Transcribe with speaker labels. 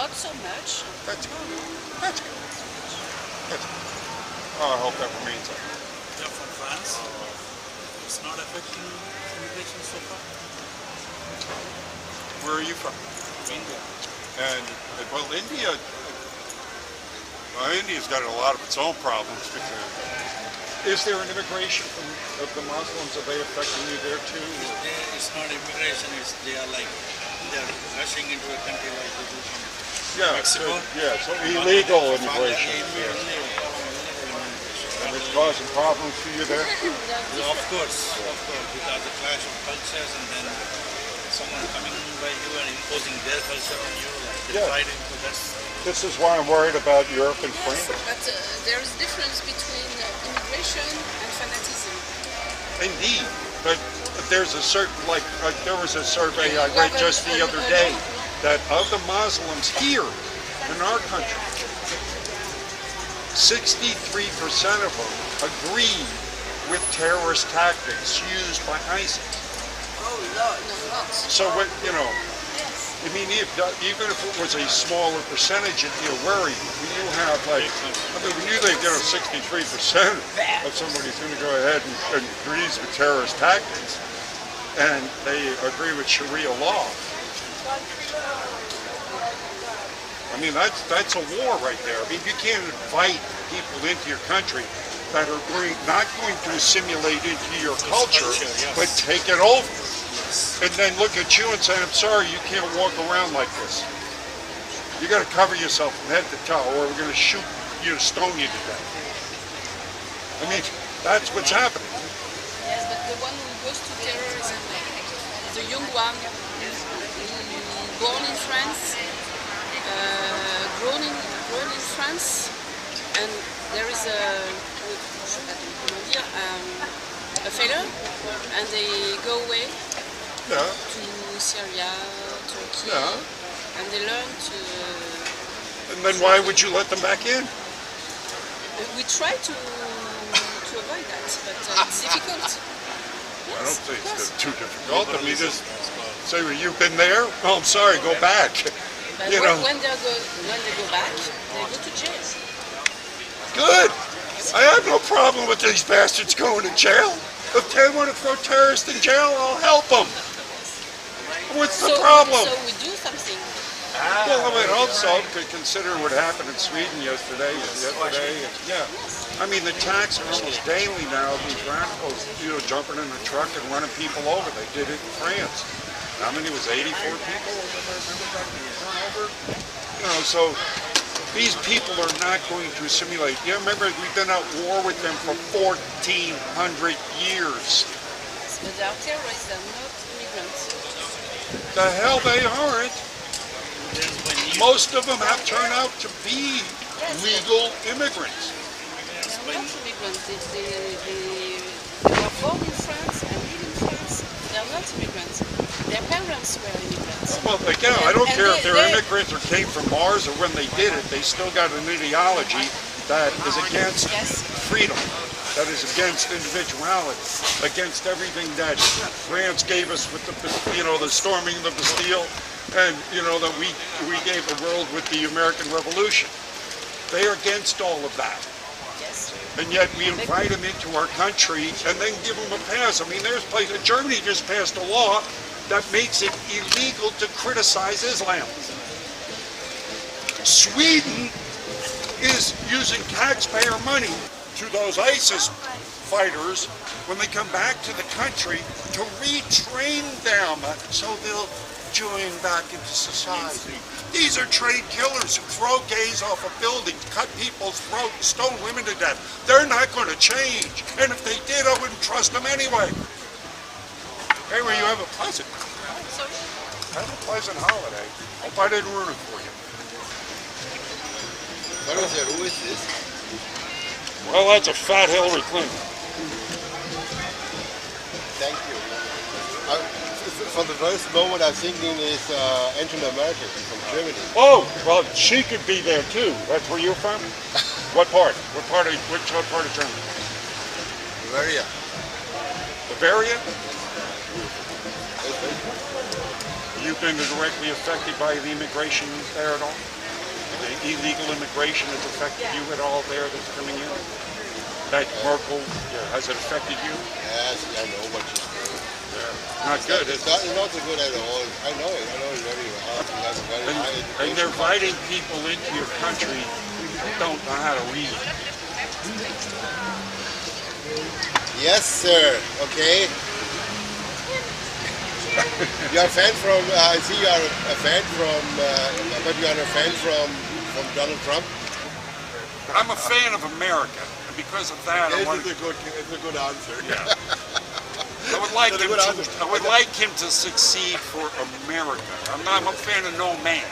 Speaker 1: Not so much.
Speaker 2: That's good. That's good. That's good. Oh, I hope that remains that.
Speaker 3: They're from France. It's not affecting immigration so far.
Speaker 2: Where are you from?
Speaker 3: India.
Speaker 2: And well, India's got a lot of its own problems. Is there an immigration of the Muslims? Are they affecting you there too?
Speaker 3: It's not immigration. They are rushing into a country like they do from Mexico.
Speaker 2: So illegal immigration. And it's causing problems for you there?
Speaker 3: Of course, because the clash of cultures and then someone coming by you and imposing their culture on you, like dividing.
Speaker 2: This is why I'm worried about Europe and France.
Speaker 1: But there is a difference between immigration and fanatism.
Speaker 2: Indeed, but there's a certain, there was a survey I read just the other day that of the Muslims here in our country, 63% of them agree with terrorist tactics used by ISIS.
Speaker 1: Oh, no, not.
Speaker 2: So what, I mean, even if it was a smaller percentage, it'd be a worry. When you have when you think 63% of somebody's going to go ahead and agrees with terrorist tactics, and they agree with Sharia law. I mean, that's a war right there. I mean, you can't invite people into your country that are not going to assimilate into your culture, but take it over. And then look at you and say, I'm sorry, you can't walk around like this. You got to cover yourself from head to toe, or we're going to shoot you, stone you to death. I mean, that's what's happening.
Speaker 1: Yes, but the one who goes to terrorism, the young one, born in France, grown in France, and there is a failure, and they go away to Syria, Turkey, and they learn to...
Speaker 2: And then why would you let them back in?
Speaker 1: We try to avoid that, but it's difficult.
Speaker 2: I don't think it's too difficult. I mean, just say, well, you've been there? Oh, I'm sorry, go back.
Speaker 1: But when they go back, they go to jail.
Speaker 2: Good. I have no problem with these bastards going to jail. If they want to throw terrorists in jail, I'll help them. What's the problem?
Speaker 1: So we do something.
Speaker 2: Well, I mean, also, consider what happened in Sweden yesterday. I mean, the attacks are almost daily now. These radicals, jumping in the truck and running people over. They did it in France. How many was 84 people? So these people are not going to assimilate. Remember, we've been at war with them for 1,400 years.
Speaker 1: But they are terrorists, they're not immigrants.
Speaker 2: The hell they aren't. Most of them have turned out to be legal immigrants.
Speaker 1: They're not immigrants. They were born in France and live in France. They're not immigrants. Their parents were immigrants.
Speaker 2: Well, again, I don't care if they're immigrants or came from Mars or when they did it. They still got an ideology that is against freedom, that is against individuality, against everything that France gave us with the storming of the Bastille, and that we gave the world with the American Revolution. They are against all of that. And yet we invite them into our country and then give them a pass. I mean, there's places. Germany just passed a law that makes it illegal to criticize Islam. Sweden is using taxpayer money to those ISIS fighters when they come back to the country to retrain them so they'll join back into society. These are trained killers who throw gays off of buildings, cut people's throats, stone women to death. They're not going to change. And if they did, I wouldn't trust them anyway. Anyway, you have a pleasant holiday. Hope I didn't ruin it for you.
Speaker 4: Who is this?
Speaker 2: Well, that's a fat Hillary Clinton.
Speaker 4: Thank you. For the first moment, I'm thinking is Angela Merkel from Germany.
Speaker 2: Oh, well, she could be there too. That's where you're from? What part? Which part of Germany?
Speaker 4: Bavaria.
Speaker 2: Bavaria? Have you been directly affected by the immigration there at all? The illegal immigration has affected you at all there that's coming in? That Merkel, has it affected you?
Speaker 4: Yes, I know what you do.
Speaker 2: Not good.
Speaker 4: It's not so good at all. I know it very well. It has a very high
Speaker 2: And
Speaker 4: education.
Speaker 2: they're inviting people into your country who don't know how to read.
Speaker 4: Yes, sir. Okay. You're a fan from, I see you are a fan from, but you are a fan from Donald Trump?
Speaker 2: I'm a fan of America, and because of that, I want to...
Speaker 4: It's a good answer.
Speaker 2: Yeah. I would like him to succeed for America. I'm a fan of no man.